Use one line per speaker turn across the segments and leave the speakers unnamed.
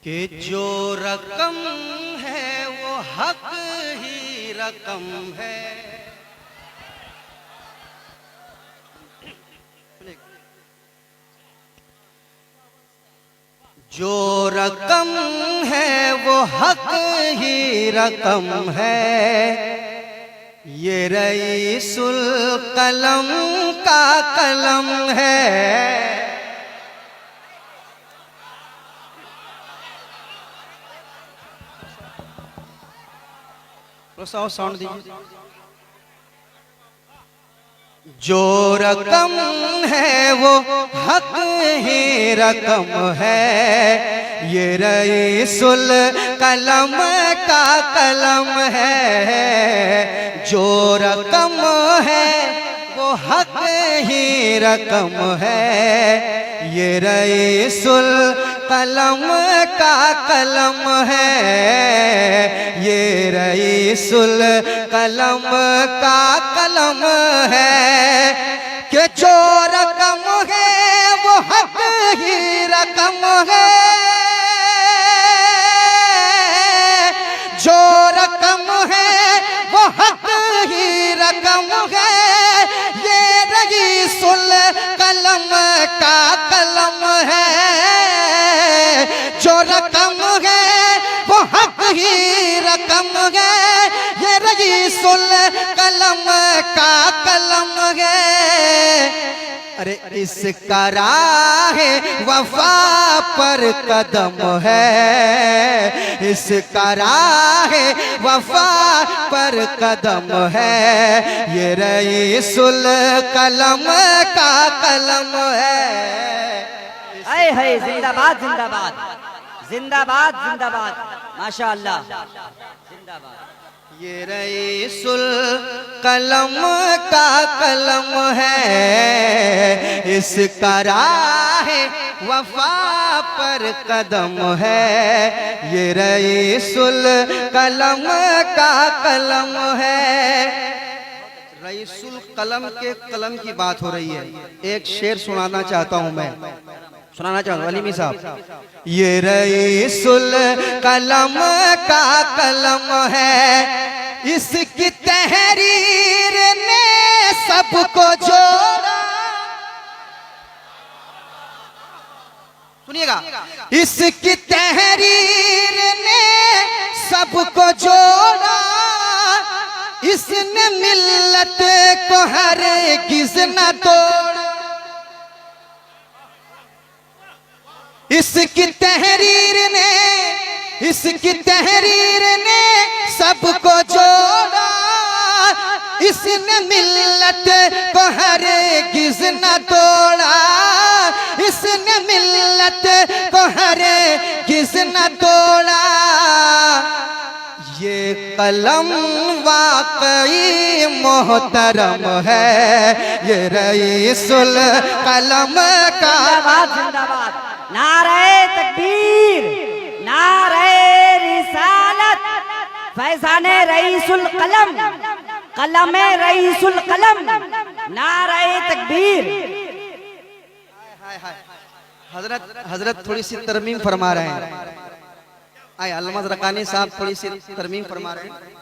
कि जो रकम है वो हक ही रकम है। जो रकम है वो हक ही रकम है। ये रईसुल कलम का कलम है। साउंड दीजिए। जो रकम है वो हक ही रकम है। ये रईसुल कलम का कलम है। जो रकम है वो हक ही रकम है। ये रईसुल कलम का कलम है। ये रईसुल कलम का कलम है। कि जो रकम है वो हक ही रकम है। जो रकम है वो हक ही रकम है। ये रईसुल कलम का कलम है। जो रकम है वो हक ही रकम है। ये रईसुल कलम का कलम है। अरे इसका राह वफा पर कदम है। इसका राह वफा पर कदम है। ये रईसुल कलम का कलम है।
आए है जिंदाबाद जिंदाबाद जिंदाबाद जिंदाबाद माशाअल्लाह जिंदाबाद।
ये रईसुल कलम का कलम है। इसका राह वफा पर कदम है। ये रईसुल कलम का कलम है। रईसुल कलम के कलम की बात हो रही है। एक शेर सुनाना चाहता हूं मैं, सुनाना चाहूँ अलीमी साहब। ये रईसुल कलम का कलम है। इसकी तहरीर ने सबको जोड़ा। सुनिएगा। इसकी तहरीर ने सबको जोड़ा। इसने मिल्लत को हरगिज़ न तोड़ा। इसकी तहरीर ने सबको जोड़ा। इसने मिल्लत को हरगिज़ न तोड़ा। इसने मिल्लत को हरगिज़ न तोड़ा। ये कलम वाकई मोहतरम है। ये रईसुल कलम का
जिंदाबाद। नारे तकबीर नारे रिसालत फैज़ाने रईसुल कलम कलम रईसुल कलम नारे तकबीर।
हजरत थोड़ी सी तरमीम फरमा रहे हैं। आए अल्लामा ज़रक़ानी साहब थोड़ी सी तरमीम फरमा रहे हैं।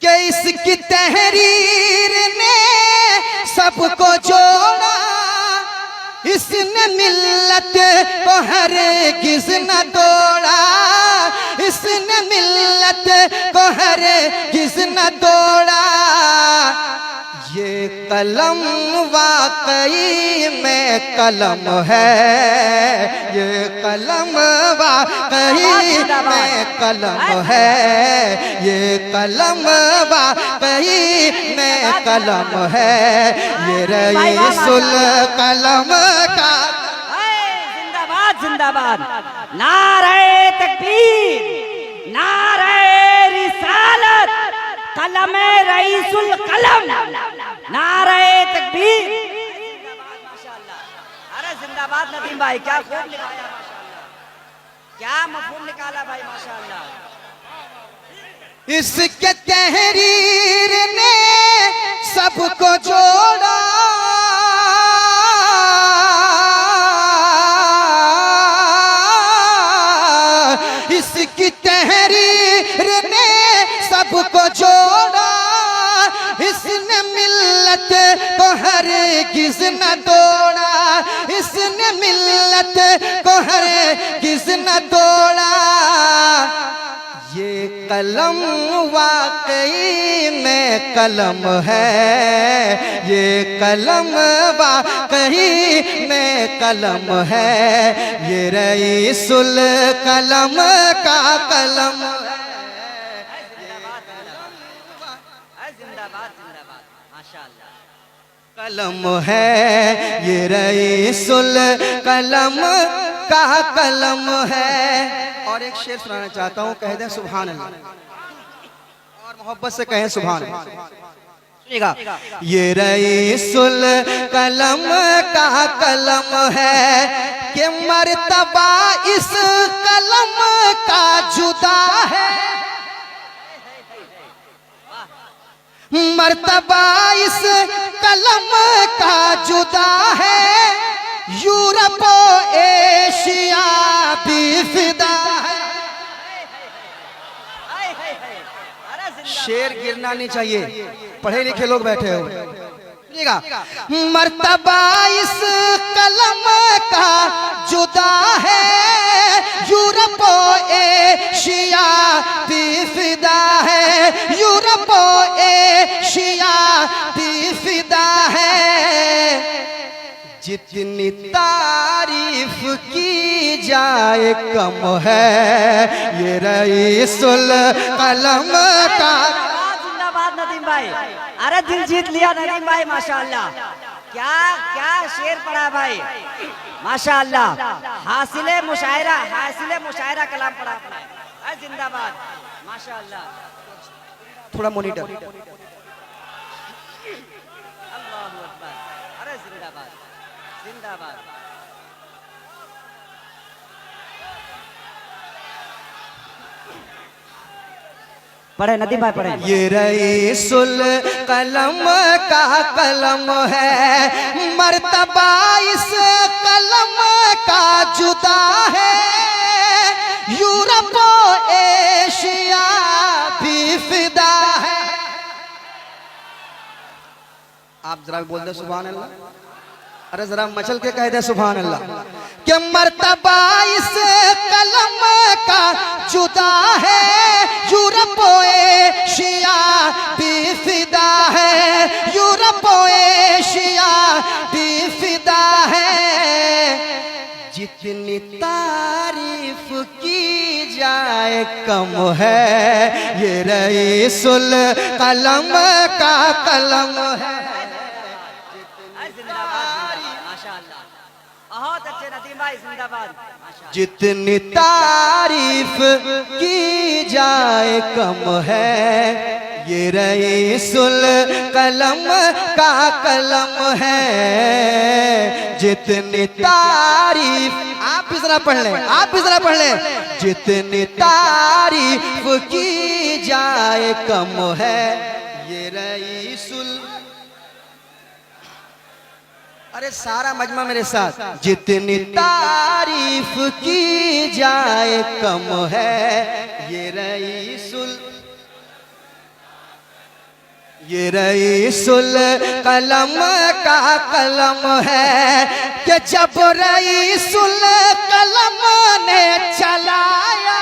कि इसकी तहरीर ने सबको जोड़ा। इसने मिल्लत को हरगिज़ न तोड़ा। इसने मिल्लत को हरगिज़ न तोड़ा। ये कलम वाकई में कलम है। ये कलम वाकई में कलम है। ये कलम वाकई में कलम है। ये रईसुल कलम का
जिंदाबाद जिंदाबाद। नारे तकबीर नारे रिसालत कलम रईसुल कलम नारे तकबीर। अरे जिंदाबाद नदीम भाई, क्या खूब निकाला माशाअल्लाह। क्या मफहूम निकाला भाई माशाअल्लाह।
इसके तहरीर ने सबको सबको जोड़ा, इसकी तहरीर ने सबको जोड़ा, इसने मिल्लत को हरगिज़ न तोड़ा, इसने मिल्लत को हरगिज़ न तोड़ा। ये कलम वाकई में कलम है, ये कलम वाकई में कलम है, ये रईसुल कलम का कलम है।
जिंदाबाद जिंदाबाद माशाअल्लाह।
कलम है, ये रईसुल कलम का कलम है। और एक शेर सुनाना चाहता हूँ, कह दें सुभान अल्लाह, और मोहब्बत से कहें सुभान अल्लाह। सुनिएगा, ये रईसुल कलम का कलम है कि मर्तबा इस कलम का जुदा है, मर्तबा इस कलम का जुदा है, यूरोप एशिया भी फिदा है। शेर गिरना नहीं चाहिए, पढ़े लिखे लोग बैठे हो। मर्तबा इस कलम का जुदा है, यूरोप एशिया भी फिदा है, यूरोप एशिया भी फिदा है। जितनी तारीफ की जाए कम है, ये रईसुल कलम का।
जिंदाबाद नदीम भाई, अरे दिल जीत लिया नदीम भाई माशाअल्लाह। क्या क्या शेर पढ़ा भाई माशाअल्लाह। हासिले मुशायरा कलाम पढ़ा आपने। जिंदाबाद माशाअल्लाह।
थोड़ा मॉनिटर।
अल्लाहू अकबर। अरे जिंदाबाद जिंदाबाद। पढ़े नदीम भाई पढ़े।
ये रईसुल कलम का कलम है, मर्तबा इस कलम का जुदा है, यूरोप एशिया भी फिदा है। आप जरा बोल दे सुभान अल्लाह। अरे जरा मचल के कह दे सुभान अल्लाह। कि मर्तबा इस कलम का जुदा है, यूरोप एशिया भी फिदा है, यूरोप एशिया भी फिदा है। जितनी तारीफ की जाए कम है, ये रईसुल कलम का कलम है।
बहुत अच्छे नदीम भाई जिंदाबाद माशाअल्लाह।
जितनी तारीफ की जाए कम है, ये रईसुल कलम का कलम है। जितनी तारीफ, आप भी जरा पढ़ लें, आप भी जरा पढ़ लें। जितनी तारीफ की जाए कम है, ये रईसुल। अरे सारा मजमा मेरे साथ। जितनी तारीफ की जाए कम है, ये रईसुल, ये रईसुल कलम का कलम है कि जब रईसुल कलम ने चलाया।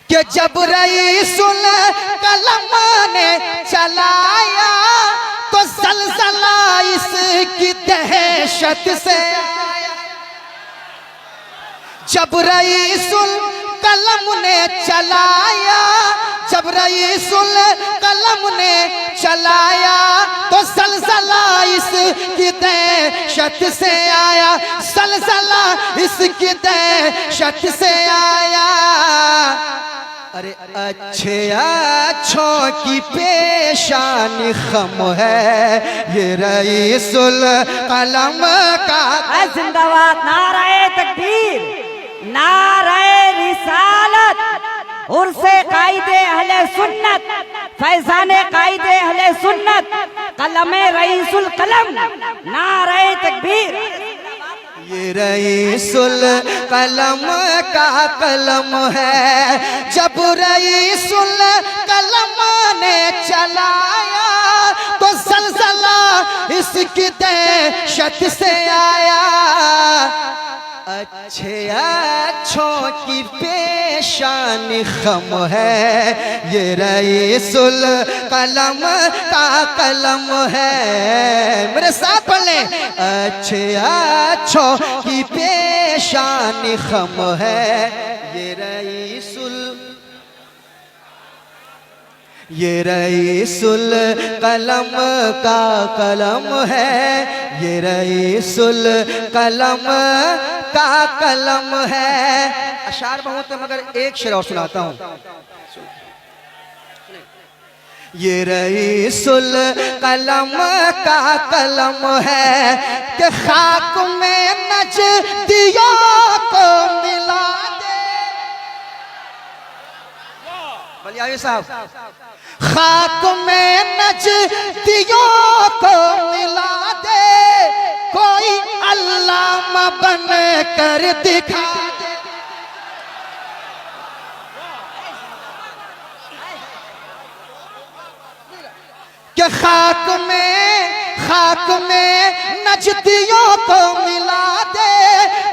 कि जब रईसुल कलम ने चलाया, तो जलजला इसकी दहशत से आया। जब रईसुल कलम ने चलाया, जब रईसुल कलम ने चलाया, तो जलजला इसकी दहशत से आया, जलजला इसकी दहशत से आया। अरे अच्छे अच्छों की पेशानी खम है, ये रईसुल कलम का।
जिंदाबाद, नाराए तकबीर, नाराए रिसालत, उर्से कायदे अहले सुन्नत, फैजाने कायदे अहले सुन्नत, कलमे रईसुल कलम, नारे तकबीर।
ये रईसुल कलम का कलम है, जब रईसुल कलम ने चलाया तो जलजला इसकी दहशत से आया। अच्छे अच्छों की पेशानी खम है, ये रईसुल कलम का कलम है। मेरे साथ पढ़ लें, अच्छे अच्छों की पेशानी खम है, ये रईसुल कलम का कलम है, ये रईसुल कलम का कलम है। अशार बहुत है मगर एक शेर और सुनाता हूँ। ये रईसुल कलम का कलम है कि खाक में नजदियों को मिला दे। बलियावी साहब, खाक में नजदियों को मिला दे, कोई अल्लामा बन कर दिखा दे। कि खाक में नजदियों को मिला दे,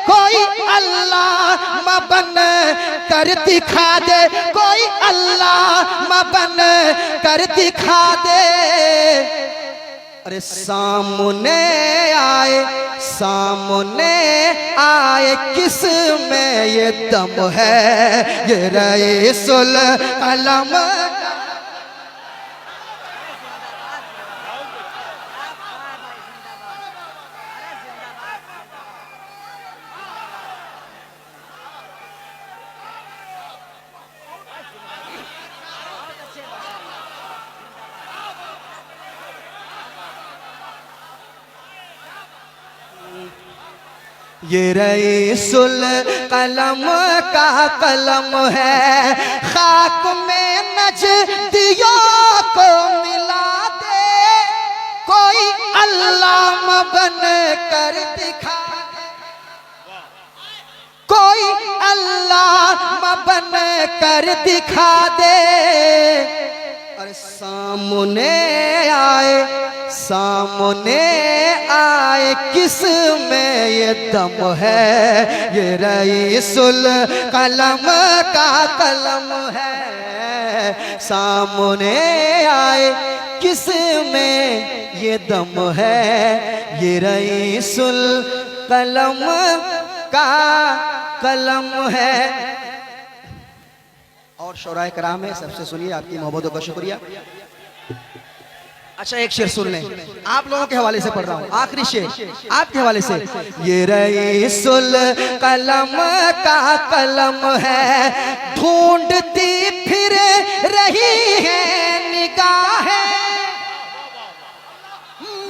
कोई अल्लामा बन कर दिखा दे, कोई अल्लामा बन कर दिखा दे। अरे सामने आए किस में ये दम है, ये रईसुल कलम। ये रईसुल कलम का कलम है, खाक में नजदियों को मिला दे, कोई अल्लामा बन कर दिखा दे, कोई अल्लामा बन कर दिखा दे। और सामने आए किस में ये दम है, ये रईसुल कलम का कलम है। सामने आए किस में ये दम है, ये रईसुल कलम का कलम है। और शौराए कराम है, सबसे सुनिए, आपकी मोहब्बतों का शुक्रिया। अच्छा एक शेर सुन लें, आप लोगों के हवाले से पढ़ रहा हूँ, आखिरी शेर आपके हवाले से। ये रईसुल कलम का कलम है, ढूंढती फिर रही है निगाहें,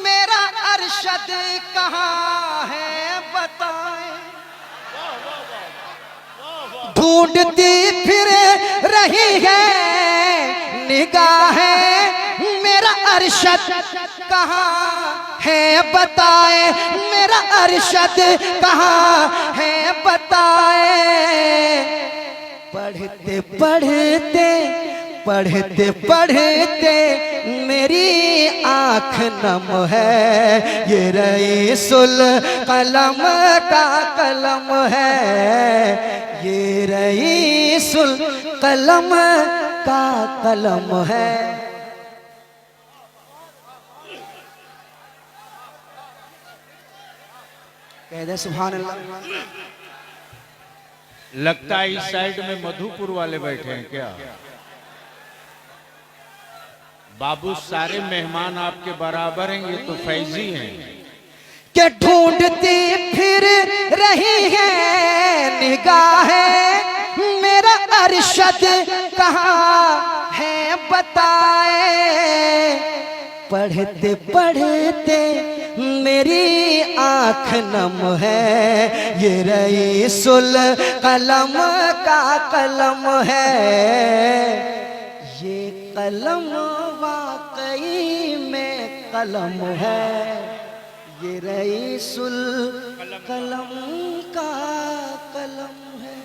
मेरा अरशद कहाँ है बताएं। ढूंढती फिर रही है निगाहें, मेरा अरशद कहाँ है बताए, मेरा अरशद कहाँ है बताए। पढ़ते पढ़ते पढ़ते पढ़ते मेरी आँख नम है, ये रईसुल कलम का कलम है, ये रईसुल कलम का कलम है। कह दे सुभान अल्लाह।
लगता है इस साइड में मधुपुर वाले बैठे हैं क्या? बाबू सारे मेहमान आपके बराबर हैं, ये तो फैजी हैं।
के ढूंढती फिर रही है निगाहें, मेरा अरशद कहाँ है बताए। पढ़ते पढ़ते मेरी आँख नम है, ये रईसुल कलम का कलम है। ये कलम वाकई में कलम है, ये रईसुल कलम का कलम है।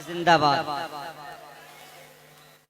जिंदाबाद।